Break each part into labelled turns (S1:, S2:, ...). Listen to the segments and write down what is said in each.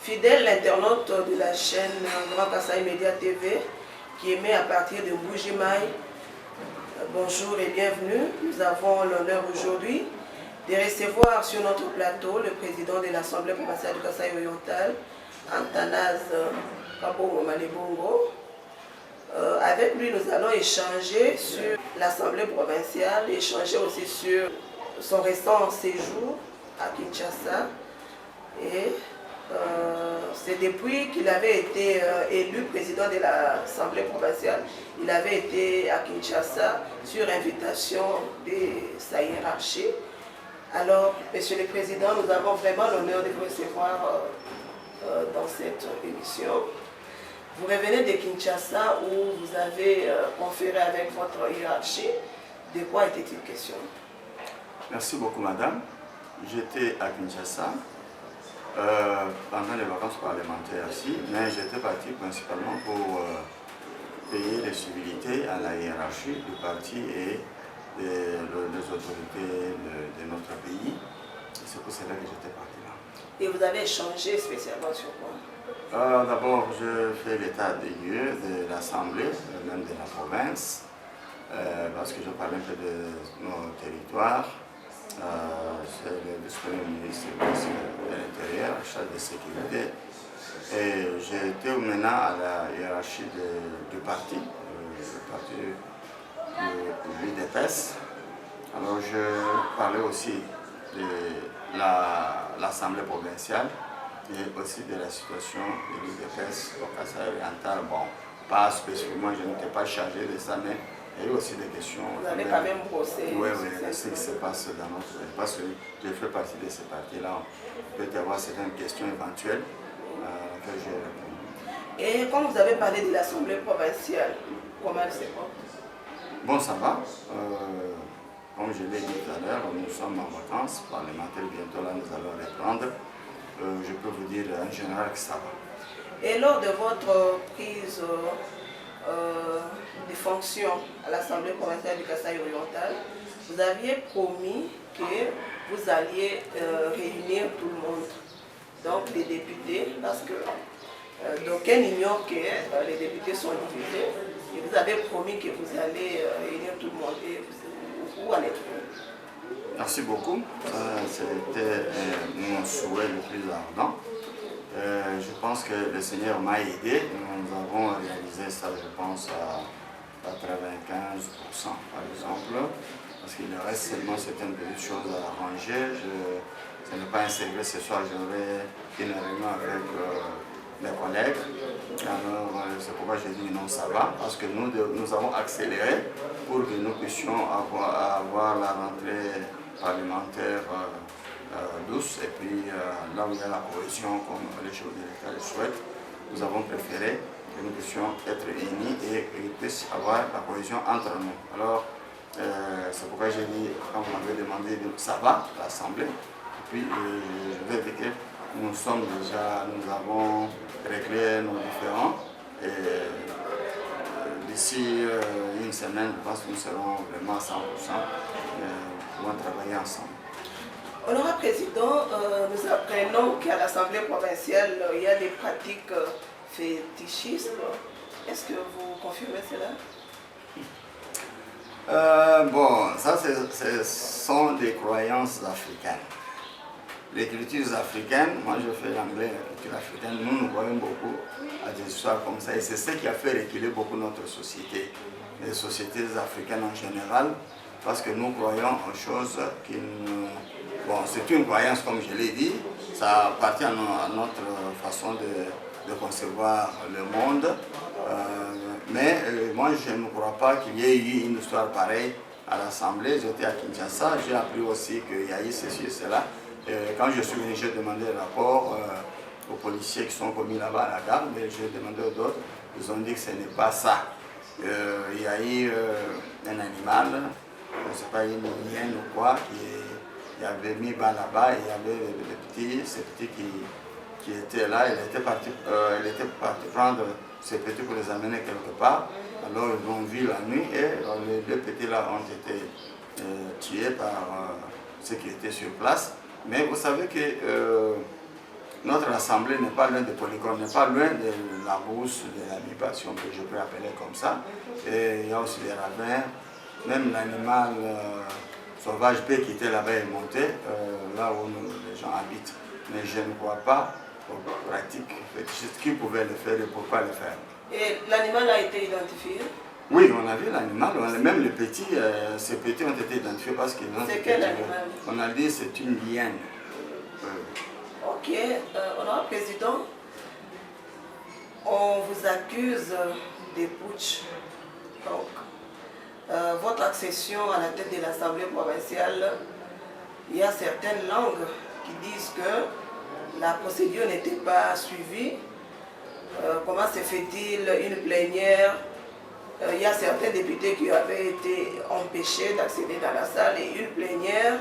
S1: Fidèle internaute de la chaîne Grand Kasaï Média TV qui émet à partir de Mbuji-Mayi, bonjour et bienvenue. Nous avons l'honneur aujourd'hui de recevoir sur notre plateau le président de l'Assemblée provinciale du Kasaï oriental, Athanase Kabongo Malebongo. Avec lui, nous allons échanger sur l'Assemblée provinciale, échanger aussi sur son récent séjour à Kinshasa. Et c'est depuis qu'il avait été élu président de l'Assemblée provinciale, il avait été à Kinshasa sur invitation de sa hiérarchie. Alors, Monsieur le Président, nous avons vraiment l'honneur de vous recevoir dans cette émission. Vous revenez de Kinshasa où vous avez conféré avec votre hiérarchie. De quoi était-il question?
S2: Merci beaucoup, madame. J'étais à Kinshasa pendant les vacances parlementaires ici, mais j'étais parti principalement pour payer les civilités à la hiérarchie du parti et des autorités de notre pays. C'est pour cela que j'étais parti là.
S1: Et vous avez échangé spécialement sur quoi?
S2: D'abord, je fais l'état des lieux de l'Assemblée, même de la province, parce que je parlais un peu de nos territoires. C'est le vice-premier ministre de l'Intérieur, chef de sécurité. Et j'ai été maintenant à la hiérarchie du parti, le parti de l'UDPS. Alors je parlais aussi de l'Assemblée provinciale et aussi de la situation de l'UDPS au Kasaï oriental. Bon, pas spécifiquement, je n'étais pas chargé de ça, mais il y a eu aussi des questions.
S1: Vous avez quand même brossé.
S2: Oui, ce qui se passe dans notre pays. Parce que je fais partie de ces partis-là. Il peut y avoir certaines questions éventuelles que j'ai répondu.
S1: Et quand vous avez parlé de l'Assemblée provinciale, comment elle se porte?
S2: Bon, ça va. Comme je l'ai dit tout à l'heure, nous sommes en vacances parlementaires. Bientôt, là, nous allons reprendre. Je peux vous dire en général que ça va.
S1: Et lors de votre prise de fonction à l'Assemblée provinciale du Kasaï oriental, vous aviez promis que vous alliez réunir tout le monde, donc les députés, parce que d'aucuns ignorent que les députés sont divisés, et vous avez promis que vous allez réunir tout le monde. Et où en êtes-vous?
S2: Merci beaucoup. C'était mon souhait le plus ardent. Je pense que le Seigneur m'a aidé. Nous avons réalisé ça, je pense, à 95% par exemple. Parce qu'il reste seulement certaines petites choses à arranger. Ce n'est pas un secret, ce soir j'aurai une réunion avec mes collègues. Alors c'est pourquoi j'ai dit non, ça va. Parce que nous avons accéléré pour que nous puissions avoir la rentrée parlementaire douce, et puis là où il y a la cohésion, comme les chefs de l'État le souhaitent, nous avons préféré que nous puissions être unis et qu'il puisse avoir la cohésion entre nous. Alors, c'est pourquoi j'ai dit, quand vous m'avez demandé, ça va, l'Assemblée, et puis je vais dire que nous avons réglé nos différends, et d'ici une semaine, je pense que nous serons vraiment à 100% pour travailler ensemble.
S1: Honorable Président, nous apprenons qu'à l'Assemblée provinciale, il y a des pratiques fétichistes. Est-ce que vous confirmez cela?
S2: Bon, ça, ce sont des croyances africaines. Les cultures africaines, moi je fais l'anglais, la culture africaine, nous croyons beaucoup à des histoires comme ça. Et c'est ce qui a fait reculer beaucoup notre société, les sociétés africaines en général, parce que nous croyons aux choses qui nous... Bon, c'est une croyance, comme je l'ai dit, ça appartient à notre façon de concevoir le monde. Mais moi, je ne crois pas qu'il y ait eu une histoire pareille à l'Assemblée. J'étais à Kinshasa, j'ai appris aussi qu'il y a eu ceci et cela. Quand je suis venu, j'ai demandé un rapport aux policiers qui sont commis là-bas à la gare, mais j'ai demandé aux autres, ils ont dit que ce n'est pas ça. Il y a eu un animal, je ne sais pas, une hyène ou quoi, qui avait mis bas là-bas, et il y avait ces petits qui étaient là, elle était partie prendre ces petits pour les amener quelque part. Alors ils l'ont vu la nuit et les deux petits là ont été tués par ceux qui étaient sur place. Mais vous savez que notre assemblée n'est pas loin de Polygon, n'est pas loin de la brousse de la Biba, si je peux appeler comme ça. Et il y a aussi des ravins, même l'animal sauvage peut quitter là-bas et monter, là où les gens habitent. Mais je ne vois pas aux pratiques fétichistes qui pouvaient le faire et pourquoi le faire.
S1: Et l'animal a été identifié?
S2: Oui, on a vu l'animal, même les petits, ces petits ont été identifiés parce qu'ils ont été...
S1: C'est quel animal?
S2: On a dit c'est une hyène.
S1: Ok, honorable président, on vous accuse des putsch. Donc, votre accession à la tête de l'Assemblée provinciale, il y a certaines langues qui disent que la procédure n'était pas suivie. Comment se fait-il une plénière? Il y a certains députés qui avaient été empêchés d'accéder dans la salle et une plénière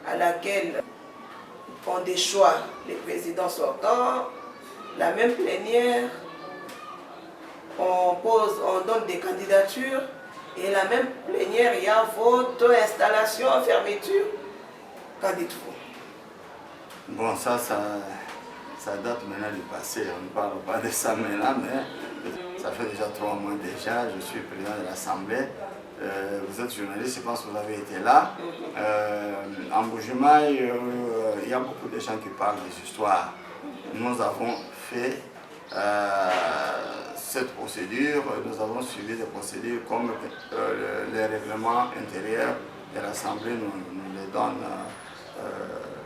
S1: à laquelle on déchoit les présidents sortants, la même plénière, on donne des candidatures et la même plénière, il y a votre installation en fermeture. Qu'en dites-vous?
S2: Bon, ça date maintenant du passé, on ne parle pas de ça maintenant, mais ça fait déjà 3 mois déjà, je suis président de l'Assemblée. Vous êtes journaliste, je pense que vous avez été là. En Mbuji-Mayi, il y a beaucoup de gens qui parlent des histoires. Nous avons fait cette procédure, nous avons suivi des procédures comme les règlements intérieurs de l'Assemblée nous les donnent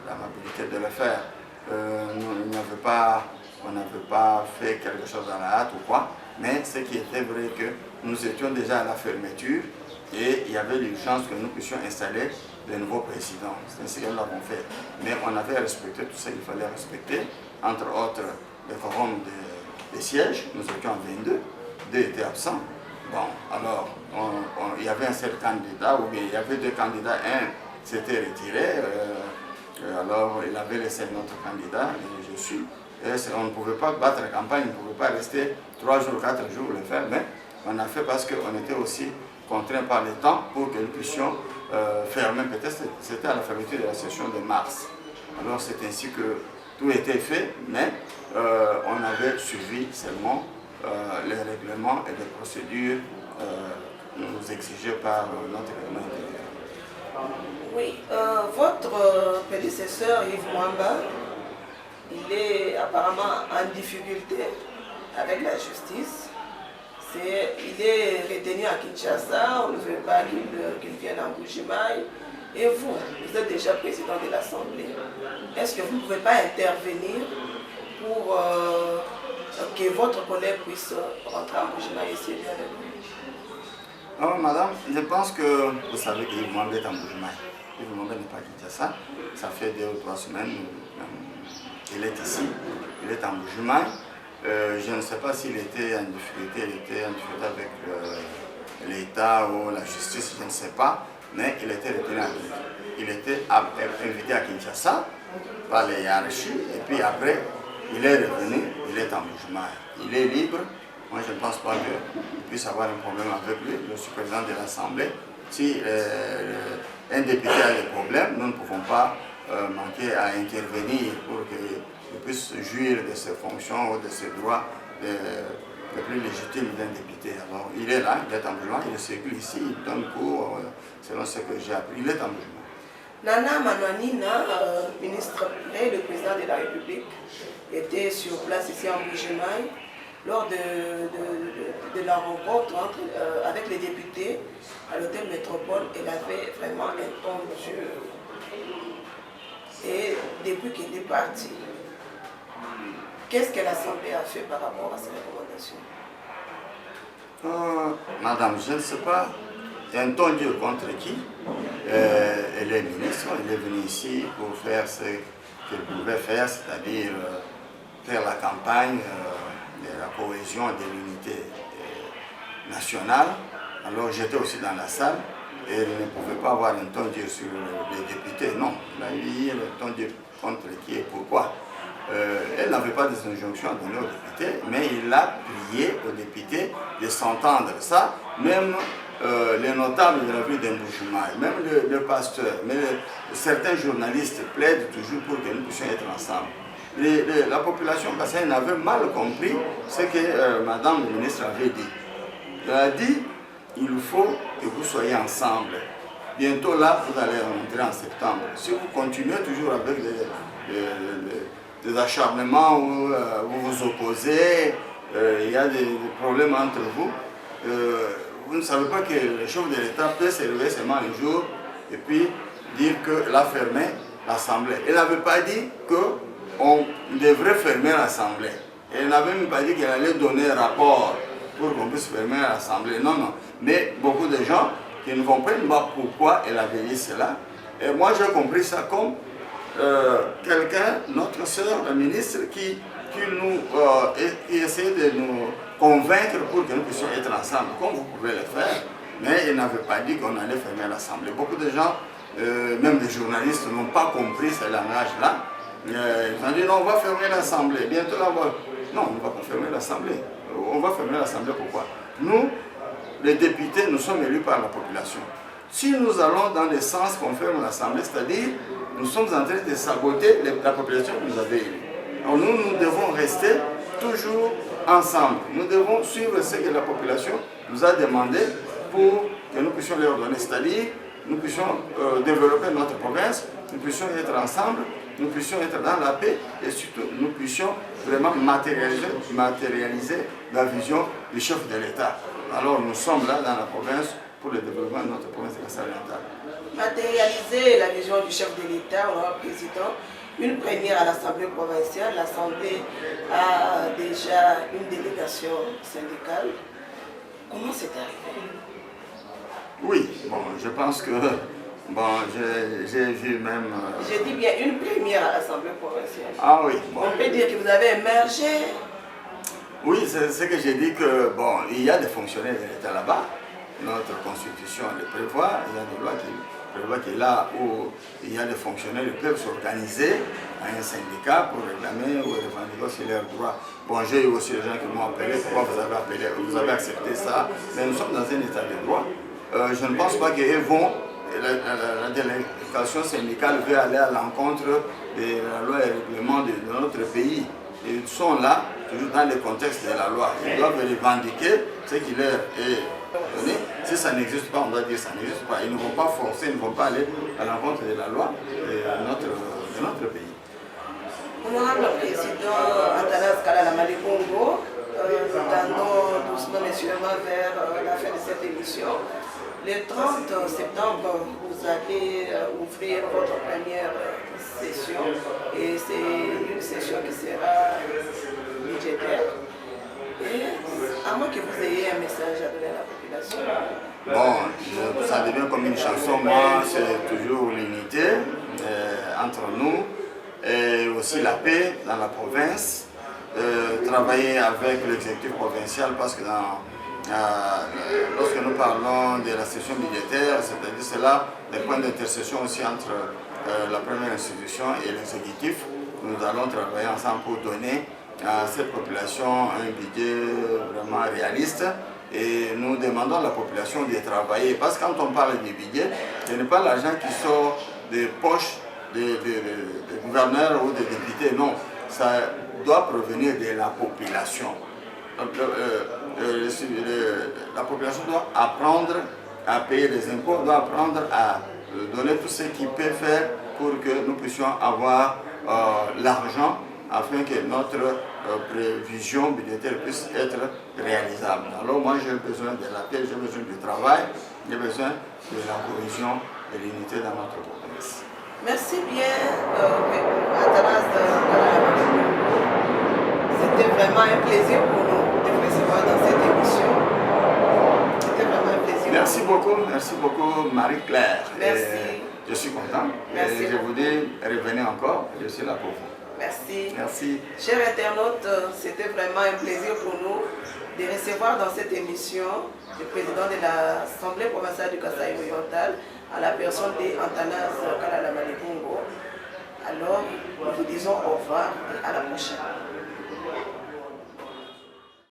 S2: l'amabilité de le faire. On n'avait pas fait quelque chose dans la hâte ou quoi, mais ce qui était vrai que nous étions déjà à la fermeture et il y avait l'urgence que nous puissions installer de nouveaux présidents. C'est ainsi que nous l'avons fait. Mais on avait respecté tout ce qu'il fallait respecter, entre autres le quorum des sièges, nous étions en 22, 2 étaient absents. Bon, alors, il y avait un seul candidat, ou bien il y avait 2 candidats, un s'était retiré, alors il avait laissé notre candidat, et je suis. Et on ne pouvait pas battre la campagne, on ne pouvait pas rester 3 jours, 4 jours le faire, mais on a fait parce qu'on était aussi contraints par le temps pour que nous puissions fermer, peut-être c'était à la fermeture de la session de mars. Alors c'est ainsi que tout était fait, mais on avait suivi seulement les règlements et les procédures nous exigées par notre règlement intérieur.
S1: Oui, votre prédécesseur Yves Mwamba, il est apparemment en difficulté avec la justice. Il est retenu à Kinshasa, on ne veut pas qu'il vienne en Mbuji-Mayi. Et vous êtes déjà président de l'Assemblée. Est-ce que vous ne pouvez pas intervenir pour que votre collègue puisse rentrer en Mbuji-Mayi et siéger avec vous?
S2: Alors, madame, je pense que vous savez qu'Yves Mwamba est en Mbuji-Mayi. Yves Mwamba n'est pas à Kinshasa. Ça fait 2 ou 3 semaines qu'il est ici. Il est en Mbuji-Mayi. Je ne sais pas s'il était en difficulté, avec l'État ou la justice, je ne sais pas, mais il était retenu à Kinshasa. Il était invité à Kinshasa par les hiérarchies, et puis après, il est revenu, il est en Mbuji-Mayi. Il est libre. Moi, je ne pense pas qu'il puisse avoir un problème avec lui. Je suis président de l'Assemblée. Si un député a des problèmes, nous ne pouvons pas manquer à intervenir pour qu'il puisse jouir de ses fonctions ou de ses droits les plus légitimes d'un député. Alors, il est là, il est en Mbuji-Mayi, il circule ici, il donne cours selon ce que j'ai appris. Il est en Mbuji-Mayi.
S1: Nana Manouanina, ministre près, le président de la République, était sur place ici en Mbuji-Mayi. Lors de la rencontre avec les députés à l'hôtel Métropole, elle avait vraiment un ton dur. Et depuis qu'elle est partie, qu'est-ce que l'Assemblée a fait par rapport à ces recommandations?
S2: Madame, je ne sais pas. Un ton dur contre qui? Elle est ministre, elle est venue ici pour faire ce qu'elle pouvait faire, c'est-à-dire faire la campagne de la cohésion et de l'unité nationale. Alors j'étais aussi dans la salle et elle ne pouvait pas avoir un ton dur sur les députés. Non, il a eu le ton dur contre qui et pourquoi. Elle n'avait pas des injonctions à donner aux députés, mais il a prié aux députés de s'entendre. Ça, même les notables de la ville de Mbuji-Mayi, même le pasteur, mais certains journalistes plaident toujours pour que nous puissions être ensemble. la population kassaïenne avait mal compris ce que Madame le ministre avait dit. Elle a dit, il faut que vous soyez ensemble. Bientôt là, vous allez rentrer en septembre. Si vous continuez toujours avec des acharnements où vous vous opposez, il y a des problèmes entre vous, vous ne savez pas que le chef de l'État peut se lever seulement un jour et puis dire qu'elle a fermé l'Assemblée. Elle n'avait pas dit qu'on devrait fermer l'Assemblée. Elle n'avait même pas dit qu'elle allait donner un rapport pour qu'on puisse fermer l'Assemblée. Non, non. Mais beaucoup de gens qui ne comprennent pas pourquoi elle avait dit cela. Et moi, j'ai compris ça comme quelqu'un, notre sœur, la ministre, qui essaie de nous convaincre pour que nous puissions être ensemble, comme vous pouvez le faire. Mais elle n'avait pas dit qu'on allait fermer l'Assemblée. Beaucoup de gens, même des journalistes, n'ont pas compris ce langage-là. Ils ont dit non, on va fermer l'Assemblée. Bientôt là, non, on ne va pas fermer l'Assemblée. On va fermer l'Assemblée, pourquoi? Nous, les députés, nous sommes élus par la population. Si nous allons dans le sens qu'on ferme l'Assemblée, c'est-à-dire nous sommes en train de saboter la population qui nous avait élus. Alors nous devons rester toujours ensemble. Nous devons suivre ce que la population nous a demandé pour que nous puissions leur donner, c'est-à-dire nous puissions développer notre province, nous puissions être ensemble, nous puissions être dans la paix et surtout nous puissions vraiment matérialiser la vision du chef de l'État. Alors nous sommes là dans la province pour le développement de notre province de Kassaï-Oriental.
S1: Matérialiser la vision du chef de l'État, honorable président, une première à l'Assemblée provinciale. L'Assemblée a déjà une délégation syndicale. Comment c'est arrivé?
S2: Oui, bon, je pense que j'ai vu même...
S1: Je dis bien une première à l'Assemblée provinciale.
S2: Ah oui. Bon.
S1: On peut dire que vous avez émergé.
S2: Oui, c'est ce que j'ai dit que, bon, il y a des fonctionnaires de l'État là-bas. Notre constitution le prévoit. Il y a des lois qui prévoient que là où il y a des fonctionnaires, ils peuvent s'organiser à un syndicat pour réclamer ou revendiquer aussi leurs droits. Bon, j'ai eu aussi des gens qui m'ont appelé, pourquoi vous avez accepté ça? Mais nous sommes dans un état de droit. Je ne pense pas qu'ils vont, la délégation syndicale veut aller à l'encontre de la loi et règlement de notre pays. Ils sont là, toujours dans le contexte de la loi. Ils doivent revendiquer ce qui leur est donné. Si ça n'existe pas, on doit dire que ça n'existe pas. Ils ne vont pas forcer, ils ne vont pas aller à l'encontre de la loi de notre pays.
S1: Honorable Président Antanas Kalala Malikongo, nous tendons doucement mais sûrement vers la fin de cette émission. Le 30 septembre, vous allez ouvrir votre première session et c'est une session qui sera budgétaire. Et à moins que vous ayez un message à donner à la population.
S2: Bon, ça devient comme une chanson. Moi, c'est toujours l'unité entre nous et aussi la paix dans la province. Travailler avec l'exécutif provincial parce que lorsque nous parlons de la session budgétaire, c'est-à-dire c'est là les points d'intersection aussi entre la première institution et l'exécutif. Nous allons travailler ensemble pour donner à cette population un budget vraiment réaliste et nous demandons à la population de travailler parce que quand on parle du budget, ce n'est pas l'argent qui sort des poches des gouverneurs ou des députés, non, ça doit provenir de la population. La population doit apprendre à payer les impôts, doit apprendre à donner tout ce qu'il peut faire pour que nous puissions avoir l'argent afin que notre prévision budgétaire puisse être réalisable. Alors moi j'ai besoin de la paix, j'ai besoin du travail, j'ai besoin de la cohésion et l'unité dans notre province.
S1: Merci bien, Antanas Kalala. C'était vraiment un plaisir pour nous de vous recevoir dans cette émission. C'était vraiment un plaisir.
S2: Merci beaucoup Marie-Claire.
S1: Merci.
S2: Je suis content.
S1: Merci.
S2: Et je vous dis, revenez encore, je suis là pour vous.
S1: Merci.
S2: Merci.
S1: Chers internautes, c'était vraiment un plaisir pour nous de recevoir dans cette émission le président de l'Assemblée provinciale du Kassaï-Oriental à la personne d'Antanas Kalala Malikongo. Alors, nous vous disons au revoir et à la prochaine.